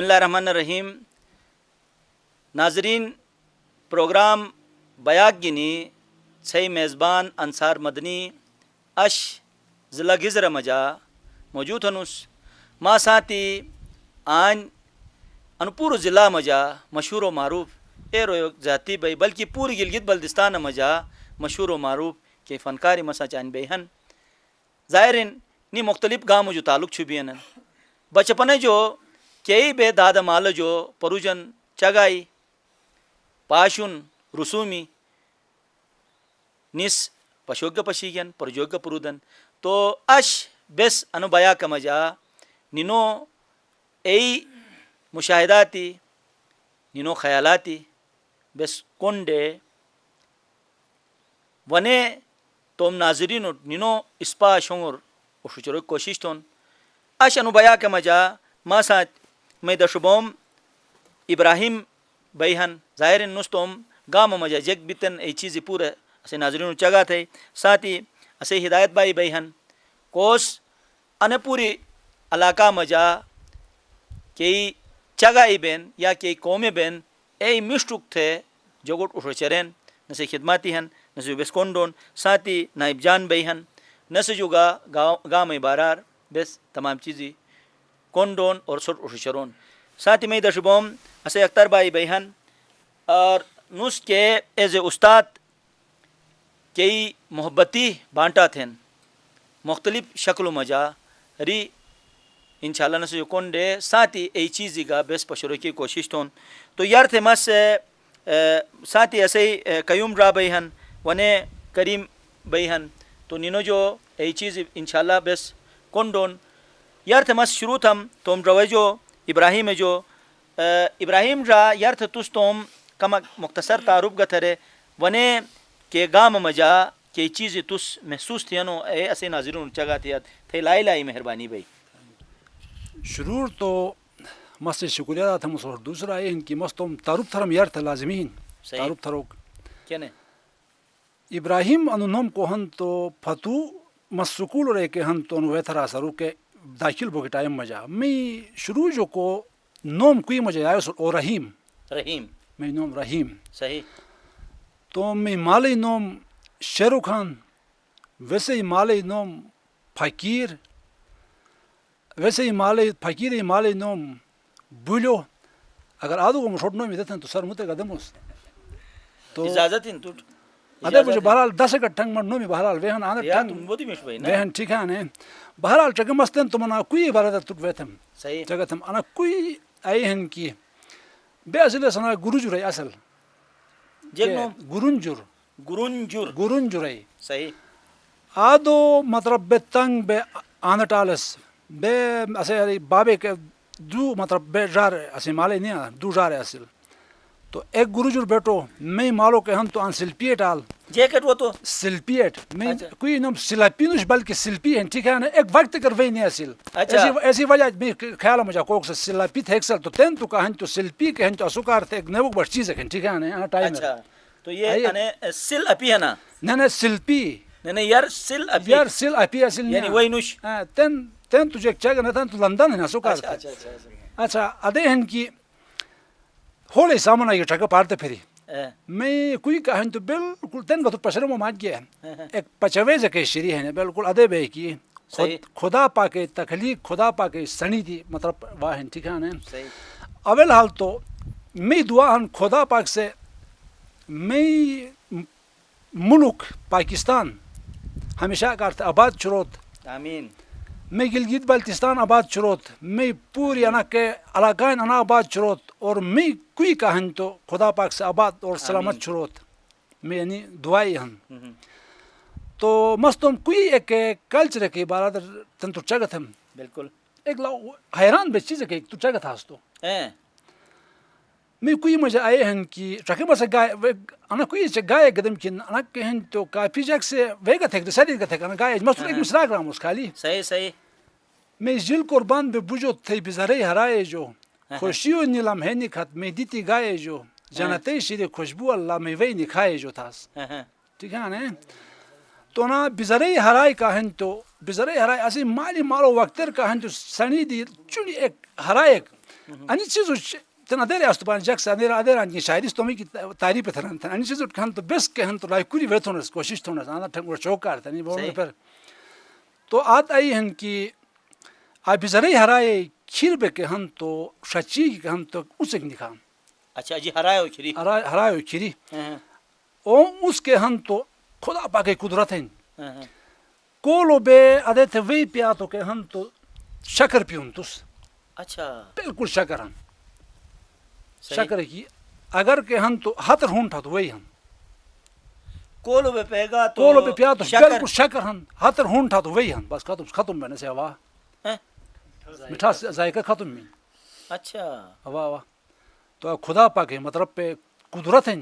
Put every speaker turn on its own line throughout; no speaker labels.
اللہ الرحمن الرحیم. ناظرین پروگرام بیاک گینی چھئی میزبان انصار مدنی اش ضلع گزر مجا موجود ہنوس ما ساتھی آن انپور ضلع مجا مشہور و معروف اے رو ذاتی بھائی بلکہ پوری گلگت بلتستان مجا مشہور و معروف کے فنکاری مسا چان بیہن ظاہرین نی مختلف گاموں جو تعلق چھبین بچپنے جو کئی بے داد مال جو پروجن چگائی پاشن رسومی نس پشوگ پشیگن پرجوگ پرودن تو اش بس انو بیا کمجا نینو ای مشاہداتی نینو خیالاتی بس کنڈے ونے توم ناظرین نینو اسپا شنگر وشچرو کوشش تون اش انو بیا کمجا ما ساتھ میں دشبوم ابراہیم بیہن ظاہرین نستوم گام مجا جگ بیتن ای چیزی پورے اسے ناظرین چگا تھے ساتھی اسے ہدایت بائی بیہن کوس ان پوری علاقہ مجا کئی چگا ای بین یا کئی قومی بین ای مشٹک تھے جوگٹ اٹھو چرین نسے خدماتی ہن نسے بس کونڈون ساتھی نائب جان بیہن نسے جو گام بارار بس تمام چیزی کونڈون اور سٹ اٹھو چرون ساتھی میں دشبوم اسے اختر بائی بیہن اور نس کے ایز اے استاد کئی محبتی بانٹا تھیں مختلف شکل و مجا ری انشاءاللہ نسو کونڈے ساتھی ای چیزی کا بیس پشرو کی کوشش تون تو یار تھے مس ساتھی ایسے ہی قیوم را بیہن ونے کریم بیہن تو نینو جو ای چیز انشاءاللہ بیس کونڈون یار تھے مس شروع تھم توم روے جو ابراہیم جو ابراہیم را یار تھے تس توم کم مختصر تعارف گتھرے ونے کہ گام مجا کہ چیزیں تس محسوس تھینو اے اسے ناظرون چگا تھیات تھے لائی لائی مہربانی بھائی.
شرور تو مست شکریہ ادا تھا اور دوسرا ہے ان کی مستم تعارف تھرم یار تھا لازمین تعارف تھروک
کیا نے
ابراہیم انو نوم کو ہن تو فتو مس سکول رہے کہ ہن تو انو ویتھرا سرو کے داخل بو کے ٹائم مجا میں شروع جو کو نوم کوئی مجا آئے او رحیم
رحیم
میں نوم رحیم
صحیح
تو میں مالی نوم شیرو خان ویسے ہی مالی نوم فقیر ویسے ہی مالی فقیر ہی مالی نوم بولو اگر آدھو کو مشوٹ نومی دیتے ہیں تو سر متے کا دموس تو
اجازت ان تو
ادھے مجھے بہرحال 10 کا ٹھنگ من نومی بہرحال ویہن آنے ٹھنگ ویہن ٹھیک ہے بہرحال چکے مستن تو منا کوئی عبارت تک ویتھم
صحیح
چکتم انا کوئی آئی ہن کی بے اصل سنا گروجر ہے اصل گرنجر
گرنجر
گرنجر ہے
صحیح
آدو مطلب بے تنگ بے آنٹالس بے اسے بابے کے دو مطلب بے جار اسے مالے نہیں دو جار اصل تو ایک گروجر بیٹو میں مالو کہ ہم تو ان سلپیٹ آل
جیکٹ وہ تو
سلپیٹ میں کوئی نام سلاپینوش بلکہ سلپی ہیں ٹھیک ہے نا ایک وقت کر وہی نہیں اصل ایسی وجہ میں خیال مجھا کوک سے سلاپی تھے ایکسل تو تین تو کہن تو سلپی کہن تو اسکار تھے ایک نیوک بڑھ چیز ہے ٹھیک ہے نا ٹائم
اچھا تو یہ انے سل اپی ہے نا
نہیں سلپی
نہیں یار سل اپی
یار سل اپی اصل
یعنی وہی نوش
تین تجھے چاہے نا تو لندن ہے نا اسکار اچھا ادے ہن کی ہولی سامان آئی ٹھگا پارتے پھری میں کوئی کہن تو بالکل تین کا تو پسرمو مات گیا ایک پچویز کے شری ہے بالکل ادے بے کی خدا پاکے تخلیق خدا پاکے سنی دی مطلب واہن ٹھیک ہے نا اول حال تو میں دعا ہن خدا پاک سے میں ملک پاکستان ہمیشہ کرتے آباد چروت
آمین
میں گلگت بلتستان آباد چروت میں پوری انا کے علاقہ انا آباد چروت اور میں کوئی کہن تو خدا پاک سے آباد اور سلامت چروت میں یعنی دعائی ہن تو مستم کوئی ایک کلچر کے بارے تن تو چگت ہم
بالکل
ایک حیران بے چیز ہے تو چگت ہاس تو میں کوئی مجھے آئے ہیں کہ چکے بس گائے انا کوئی گائے قدم کن انا کہن تو کافی جگ سے ویگا تھے ساری کا تھے انا گائے مستر ایک مسراغ رام اس خالی
صحیح صحیح
میں جل قربان بے بجو تھے بزرے ہرائے جو خوشیو نیلم ہے نکھت میں دیتی گائے جو جنتے شیر خوشبو اللہ میں وہی نکھائے جو تھاس ٹھیک ہے نا تو نا بزرے ہرائے کہن تو بزرے ہرائے ایسے مالی مالو وقتر کہن تو سنی دی چونی ایک ہرائے ani chizu tana dere astuban jaksa dere adera ni shairi stomi ki taari pe tharan ani chizu khan to bes ke han to lai kuri vethonas koshish thonas ana thang chokar tani bon per to at ai han ki abizare haraye khirbe ke han to shachi ke han to usek nikhan
اچھا جی
ہرائے کھیری او اس کے ہن تو خدا پاک کی قدرت ہیں کولو بے ادے تھے وی پیا تو کہ ہن تو شکر پیون تس
اچھا
بالکل شکر ہن شکر کی اگر کہ ہن تو ہتر ہون تھا تو وہی ہن
کولو بے پیگا تو
کولو بے پیا تو بالکل شکر ہن ہتر ہون تھا تو وہی ہن بس ختم بنے سے واہ میٹھا ذائقہ ختم میں
اچھا
واہ واہ تو خدا پاک ہے مطلب پہ قدرت ہیں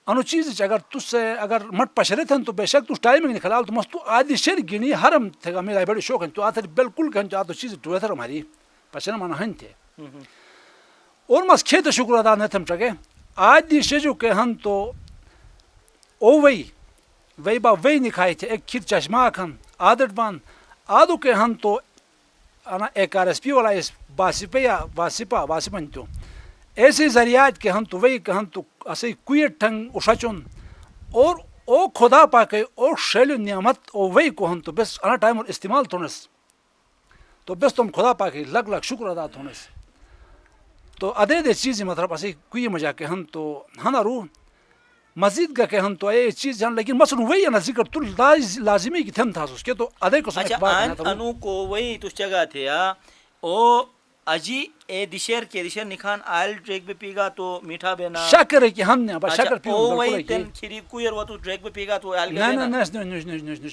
انو چیز اگر تس سے اگر مٹ پشرے تھن تو بے شک تو ٹائمنگ نکلا تو مست تو آدھی شیر گنی حرم تھے گا میرا بڑے شوق ہیں تو آتے بالکل کہن تو چیز ٹوے تھا ہماری پشرے مانا ہن تھے اور مس کھیت شکر ادا نہ تھم چکے آدھی شجو کہ ہن تو او وی با وی نکھائے تھے ایک کھیر چشمہ کھن عادت بان آدو کہ ہن تو انا ایک آر ایس پی والا اس واسپن تو ایسے ذریعات کہ ہم تو وہی کہ ہم تو ایسے کوئی ٹھنگ اُشاچون اور او خدا پاکے او شیل نعمت او وہی کو ہم تو بس انا ٹائم اور استعمال تھونس تو بس تم خدا پاکے لگ شکر ادا تھونس تو ادے دے چیز مطلب ایسے کوئی مجا کہ ہم تو ہنا رو مزید کا کہ ہم تو اے چیز جان لیکن مثلا وہی نا ذکر تو لازمی کی تھم تھا اس کے تو ادے کو سمجھ بات
اچھا انو کو وہی تو جگہ تھے او اجی اے دشیر کے دشیر نکھان آئل ٹریک پہ پیگا تو میٹھا بینا
شکر ہے کہ ہم نے بس شکر پیو
او وہی تن کھری کوئر وہ تو ٹریک پہ پیگا تو آئل
گا نا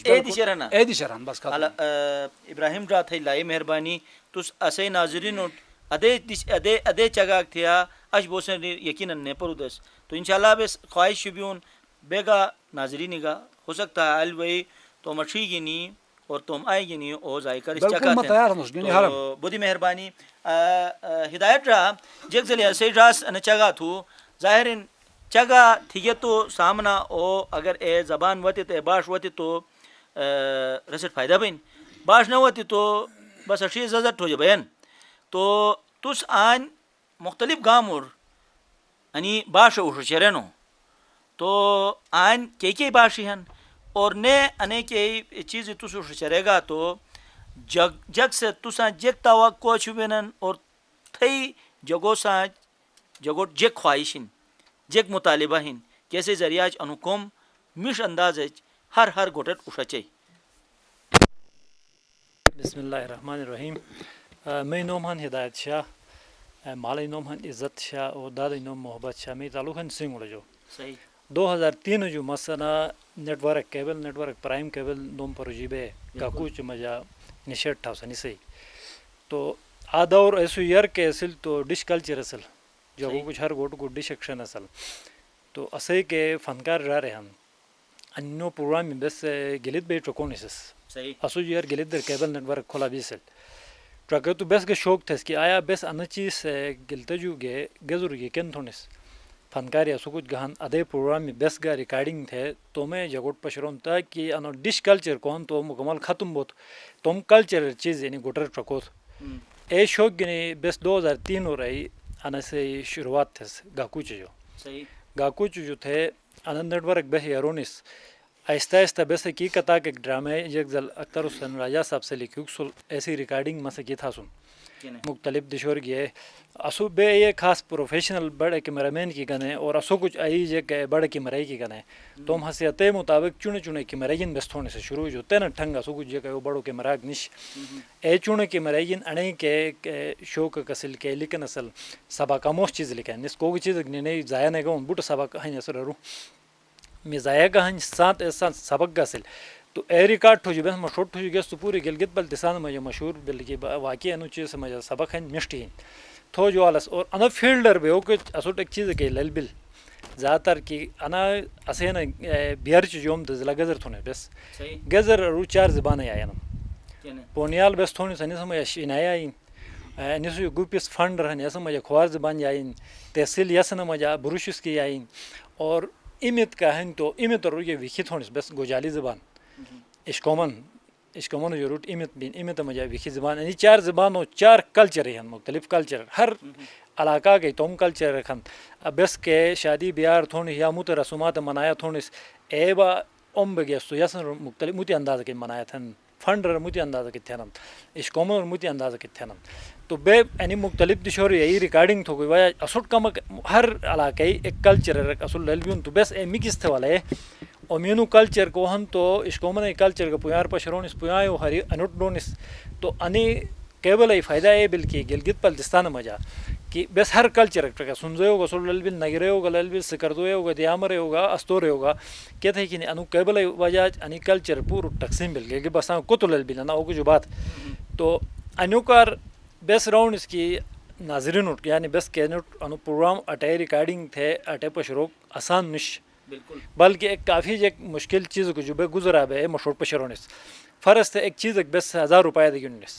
اے دشیر ہے نا
اے دشیر ہم بس
ابراہیم جا تھے لائی مہربانی تو اسے ناظرین ادے چگا تھیا اش بوسن یقیناً نے پرودس تو انشاءاللہ بس خواہش بیون بیگا ناظرین گا ہو سکتا ہے آئل وہی تو مچھی گنی اور تم آئے گی نہیں او ذائقہ اس چکا تو بودی مہربانی ہدایت رہا جگ زلی ایسے راس ان چگا تھو ظاہرین چگا تھیے تو سامنا او اگر اے زبان وتی تو باش وتی تو رسٹ فائدہ بین باش نہ وتی تو بس اشی ززت ہو جبین تو تس آن مختلف گامور انی باش اوش چرنو تو آن کی باشی ہن اور نے انے کے چیز تس اوش چرے گا تو جگ سے تسا جگ توقع چھبینن اور تھئی جگو سا جگو جگ خواہشن جگ مطالبہ ہن کیسے ذریعہ انوکم مش انداز ہر گوٹت اٹھچے.
بسم اللہ الرحمن الرحیم. میں نوم ہن ہدایت شاہ مالی نوم ہن عزت شاہ اور دادی نوم محبت شاہ. میں تعلق ہن سنگوڑ جو
صحیح
2003 جو مسنا نیٹ ورک پرائم کیبل نوم پر جیبے کاکوچ مجا نشیٹ تھا سنی صحیح. تو آدھا اور ایسو یار کے اصل تو ڈش کلچر اصل جو کچھ ہر گوٹ کو ڈش ایکشن اصل تو اسے کے فنکار رہ رہے ہم انو پروگرام میں بس گلت بے ٹرکونیسس اسو یار گلت در کیبل نیٹ ورک کھولا بیسل ٹرک تو بس کے شوق تھا کہ آیا بس ان چیز گلتا جو گے گزر گے کن تھونس فنکاری اسو کچھ گہن ادے پروگرام میں بس کا ریکارڈنگ تھے تو میں جگوٹ پشرون تھا کہ انو ڈش کلچر کون تو مکمل ختم بہت تم کلچر چیز یعنی گوٹر ٹرکوت اے شوق گنے بس 2003 ہو رہی ان سے شروعات تھے گاکوچ جو گاکوچ جو تھے ان نیٹ ورک بہ یارونس آہستہ آہستہ بس کی کتا کے ڈرامے یک زل اختر حسین راجہ صاحب سے لکھی ایسی ریکارڈنگ میں سے کی تھا سن مختلف دشور گئے اسو بے یہ خاص پروفیشنل بڑے کیمرہ مین کی گنے اور اسو کچھ آئی جے کہ بڑے کیمرے کی گنے تو ہم حسیت مطابق چونے چونے کیمرین بس ہونے سے شروع جو تے نہ ٹھنگا سو کچھ جے کہ بڑو کیمرہ نش اے چونے کیمرین انے کے شوق کسل کے لیکن اصل سبق اموس چیز لکھیں نس کو چیز نہیں ضائع نہیں گون بوٹ سبق ہیں اثر رو میں ضائع کا ہن ساتھ ایسا سبق گسل تو اے ریکارڈ ہو جو بس مشہور ہو گیس تو پورے گلگت بلتستان میں مشہور بلکہ واقعی انو چیز سے مجھے سبق ہیں مشتی ہیں تھو جو آلس اور انا فیلڈر بے ہو کہ اسوٹ ایک چیز کہ لل بل زیادہ تر کی انا اسے نا بیارچ جوم دزلا گزر تھونے بس گزر رو 4 زبانیں آیا نا پونیال بس تھونے سنی سمجھ شینایا آئین نیسو گوپیس فنڈ رہن ایسا مجھے خوار زبان آئین تحصیل یسن مجھے بروشس کی آئین اور امت کا ہن تو امت رو یہ ویکھی تھونس بس گوجالی زبان اشکومن اشکمون جو روٹ ایمت مجھے ویکھی زبان یعنی 4 زبانوں 4 کلچر ہیں مختلف کلچر ہر علاقہ کے تم کلچر رکھن بس کے شادی بیار تھونی یا مت رسومات منایا تھونس اے با ام بگیس تو یسن مختلف متی انداز کے منایا تھن فنڈر متی انداز کے تھنن اشکمون متی انداز کے تھنن تو بے یعنی مختلف دشور یہی ریکارڈنگ تھو گئی اسٹ کم ہر علاقے ایک کلچر اصل للبیون تو بس اے مکس تھے والے اومینو کلچر کو ہن تو اشکومن کلچر کا پویار پشرونس پویاو ہری انوٹ ڈونس تو انی کیبل ای فائدہ اے بلکی گلگت بلتستان مجا کہ بس ہر کلچر کا سنزے ہوگا سول للبل نگرے ہوگا للبل سکردوے ہوگا دیامرے ہوگا استورے ہوگا کہتے ہیں کہ انو کیبل وجہ انی کلچر پور تقسیم بل گئے کہ بس کتو للبل انا اوگو جو بات تو انو کار بس راؤنڈ اس کی ناظرین اٹھ یعنی بس کے انو پروگرام اٹے ریکارڈنگ تھے اٹے پشروک آسان نش بلکہ ایک کافی ایک مشکل چیز کو جو بے گزرا بے مشہور پشرونس فرض تھے ایک چیز ایک بس 1000 روپے دے گنس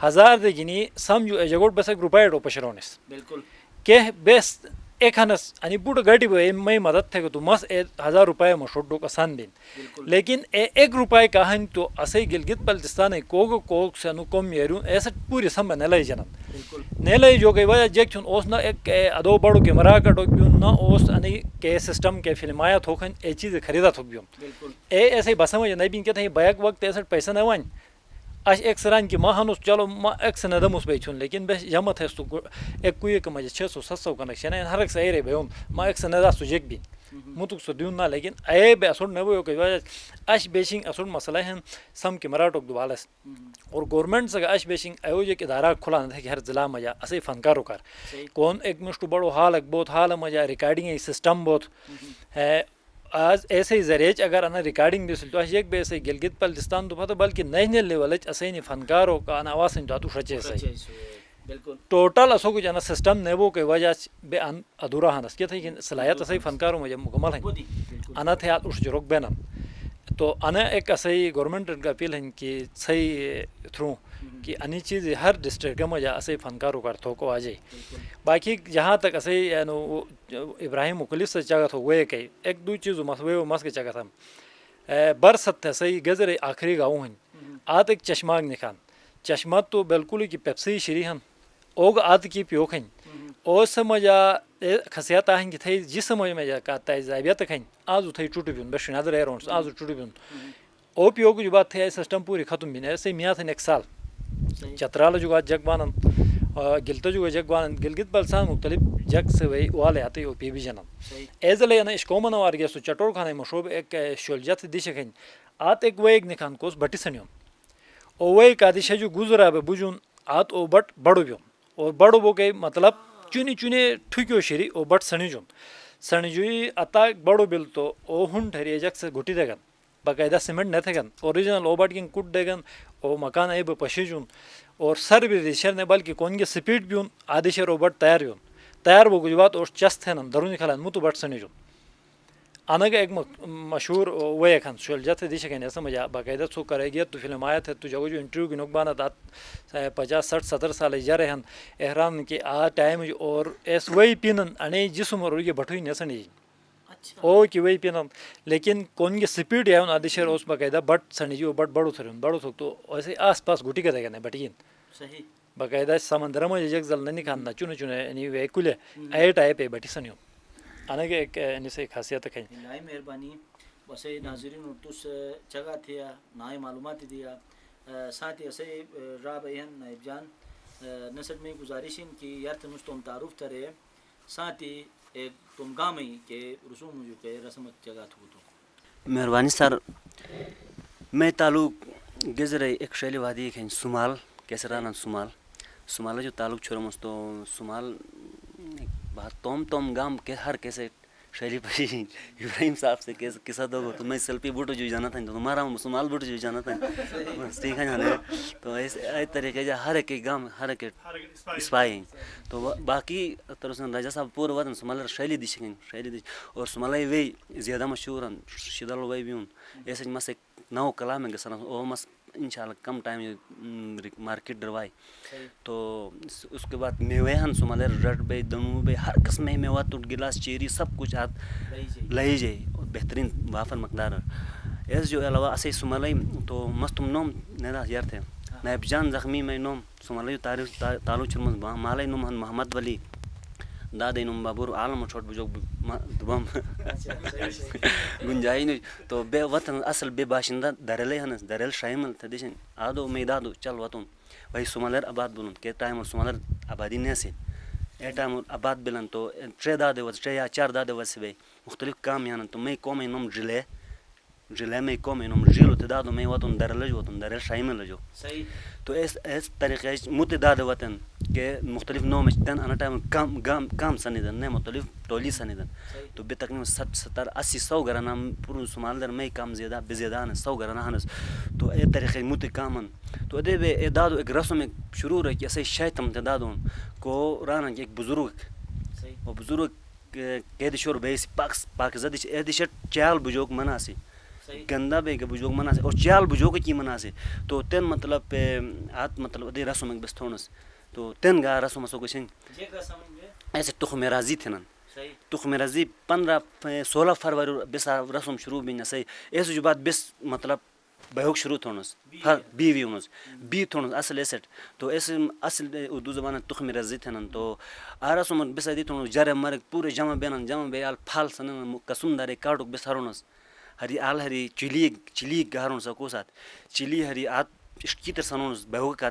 1000 دے گنی سمجھو اجگوٹ بس ایک روپے ڈو پشرونس بالکل کہ بس ایک ہنس انی بوٹ گاڑی بے میں مدد تھے کہ تو مس 1000 روپے مشہور ڈو آسان دین لیکن ایک روپے کا ہن تو اسے گلگت بلتستان کوگ سے انو کم یرو ایسا پوری سم نہ لے جنن نیلے جو کہ وجہ جیک چون اوس نہ ایک ادو بڑو کے مرا کٹو بیون نہ اوس انی کے سسٹم کے فلمایا تھوکن اے چیز خریدا تھوک بیون اے ایسے بسم نہیں بین کہ بیک وقت ایسا پیسہ نہ وان اش ایک سران کی ماہنوس چلو ما ایک سندموس بیچون لیکن بس جمت ہے تو ایک کوئی کہ مجھے 600 700 کنیکشن ہے ہر ایک سیرے بیون ما ایک سندا سوجیک بھی متوک سو دیون نہ لیکن اے بے اصل نہ وہ کہ اش بیشنگ اصل مسئلہ ہے سم کے مراٹوک دوالس اور گورنمنٹ سے اش بیشنگ ایو ایک ادارہ کھلا ہے کہ ہر ضلع میں اسے فنکارو کر کون ایک مشت بڑو حال ایک بہت حال میں ریکارڈنگ سسٹم بہت ہے آج ایسے ہی ذریعہ اگر انا ریکارڈنگ بھی سلطو ایک بے ایسے گلگت بلتستان تو پتہ بلکہ نیشنل لیول اسے نہیں فنکاروں کا انا آواز ان تو شچے سے بالکل ٹوٹل اسو کو جنا سسٹم نیبو کے وجہ بے ان ادھورا ہنس کہ تھی صلاحیت اسے فنکاروں میں مکمل ہے انا تھے اس جروک بینن تو انا ایک اسے گورنمنٹ کا اپیل ہے کہ صحیح تھرو کہ انی چیز ہر ڈسٹرکٹ میں جا اسے فنکاروں کر تو کو آجے باقی جہاں تک اسے یعنی ابراہیم مخلص سے چاہا تھا وہ کہ ایک دو چیز مسوے مس کے چاہا تھا برست ہے صحیح گزر آخری گاؤں ہیں آت ایک چشماگ نکھان چشمات تو بالکل ہی کہ پیپسی شری ہن اوگ آت کی پیوک ہیں او سمجھا خاصیت آہیں کہ تھے جس سمجھ میں جا کہتا ہے زائبیت ہیں آج تھے ٹوٹی بیون بس نادر ہے رونس آج ٹوٹی بیون او پیوک جو بات ہے سسٹم پوری ختم بھی نہیں ایسے میاں تھے ایک سال چترال جو جگ بانن گلتا جو جگ بانن گلگت بلسان مختلف جگ سے وہی والے آتے او پی بھی جنم ایزلے نا اشکومن وار گیا سو چٹور کھانے مشروب ایک شولجت دیشک ہیں آت ایک وہ ایک نکان کوس بٹی سنیون او وہ ایک آدیشہ جو گزرا بے بجون آت او بٹ بڑو بیون اور بڑو بو کے مطلب چونی چونی ٹھیکیو شری او بٹ سنی جون سنی جوئی اتا بڑو بل تو او ہن ٹھری جگ سے گھٹی دے گن باقاعدہ سیمنٹ نہ تھے گن اوریجنل او بٹ کن کٹ دے گن او مکان اے بے پشی جون اور سر بھی ریشر نے بلکہ کون کے سپیڈ بیون آدیشر او بٹ تیار بیون تیار وہ گجبات اور چست ہے نن درونی کھلان متو بٹ سنی جون آنگا ایک مشہور وہ ایک ہن شولجت سے دیشہ کہنے سمجھا باقاعدہ سو کرے گیا تو فلم آیا تھا تو جو انٹرویو کی نقبانا تھا 50 60 70 سال جا رہے ہیں احرام کے آ ٹائم اور ایس وہی پینن انے جسم اور یہ بٹوئی نہ سنی او کہ وہی پینن لیکن کون کے سپیڈ ہے ان آدیشر اس باقاعدہ بٹ سنی جو بٹ بڑو تھرن بڑو تھک تو ایسے آس پاس گٹی کا دے گا بٹین صحیح باقاعدہ سمندر میں جگ زل نہیں کھانا چونے چونے یعنی ویکول اے ٹائپ ہے بٹی سنیو آنے کے ایک ان سے خاصیت ہے
نائے مہربانی وسے ناظرین اردوس جگہ تھیا نائے معلومات دیا ساتھ ہی اسے راب این نائب جان نصر میں گزارشین کی یار تمس تم تعارف ترے ساتھ ہی ایک تم گامی کے رسوم جو کہ رسمت جگہ تھو تو
مہربانی سر میں تعلق گزر ایک شیلی وادی ہے سمال کیسران سمال جو تعلق چھوڑمس تو سمال بات توم گام کے ہر کیسے شیلی پشی ابراہیم صاحب سے کیسا دو تو میں سیلفی بوٹو جو جانا تھا تو تمہارا سمال بوٹو جو جانا تھا ٹھیک ہے جانے تو ایسے طریقے سے ہر ایک گام ہر ایک اسپائی تو باقی ترسن راجا صاحب پورا وطن سمال شیلی دیشیں شیلی اور سمالی وی زیادہ مشہور ہیں شدال وی بھی ایسے مس ایک نو کلام ہے گسنا او مس انشاءاللہ کم ٹائم مارکیٹ ڈروائی تو اس کے بعد میوے ہن سمالے رٹ بے دنو بے ہر قسم میوہ تو گلاس چیری سب کچھ آت لئی جائے بہترین وافر مقدار ایس جو علاوہ اسے سمالئی تو مستم نوم نیدا یار تھے نائب جان زخمی میں نوم سمالئی تاریخ تعلق چرمز مالئی نوم ہن محمد ولی دادے نوم بابور عالم چھوٹ بجو دبم گنجائی نہیں تو بے وطن اصل بے باشندہ درلے ہنس درل شائمل تدیشن آدو میدادو چل وطن وہی سمالر آباد بلن کے ٹائم سمالر آبادی نیسے اے ٹائم آباد بلن تو ترے دادے وز ترے یا چار دادے وز سے مختلف کام یانن تو میں قوم نوم جلے میں قوم نوم جیلو تدادو میں وطن درل وطن درل شائمل جو تو اس طریقے متداد وطن کے مختلف نوم تن انا ٹائم کام سنیدن نے مختلف ٹولی سنیدن تو بے تقریباً 70-80 گھرانا پورن سمالدر میں کام زیادہ بزیادہ 100 گھرانا ہنس تو اے طریقے مت کامن تو ادے بے اے دادو ایک رسم ایک شروع ہے کہ اسے شیطم تدادون کو رانا ایک بزرگ وہ بزرگ قید شور بیس پاک زدی اے دشت چال بجوک مناسی گندا بے کے بجوگ مناسے اور چال بجوگ کی مناسے تو تین مطلب آت مطلب ادے رسم ایک بس تھونس تو تین گا رسم اسو کچھ ایسے تخم راضی تھے نن تخم راضی 15-16 فروری بس رسم شروع بھی نہ صحیح ایسے جو بات بس مطلب بہوک شروع تھونس بیوی ہونس بی تھونس اصل ایسٹ تو ایسے اصل اردو زبان تخم راضی تھے نن تو رسم بس دی تھونس جرے مرک پورے جمع بیال پھال سنن قسم دارے کاٹک بس ہرونس ہری آل ہری چلی گارون سکو سات چلی ہری آت کی تر سنونس بہو کا